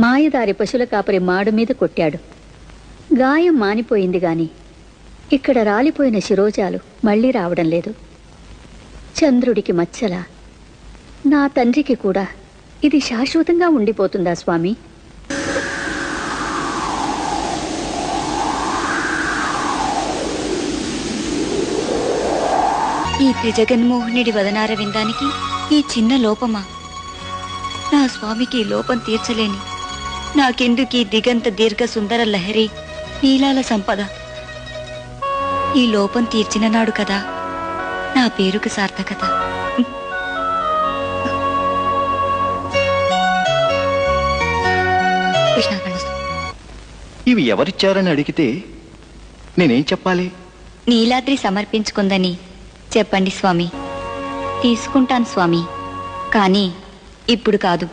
మాయదారి పశుల కాపరి మాడు మీద కొట్టాడు. గాయం మానిపోయింది గాని ఇక్కడ రాలిపోయిన శిరోజాలు మళ్ళీ రావడం లేదు. చంద్రుడికి మచ్చలా నా తండ్రికి కూడా ఇది శాశ్వతంగా ఉండిపోతుందా స్వామి? ఈ త్రిజగన్మోహనుడి వదనార విందానికి ఈ చిన్న లోపమా? నా స్వామికి లోపం తీర్చలేని నాకెందుకీ దిగంత దీర్ఘ సుందర లహరి నీలాల సంపద? ఈ లోపం తీర్చిన నాడు కదా నా పేరుకు సార్థకత. ఇవి ఎవరిచ్చారని అడిగితే నేనేం చెప్పాలి? నీలాద్రి సమర్పించుకుందని చెప్పండి స్వామి. తీసుకుంటాను స్వామి, కానీ ఇప్పుడు కాదు.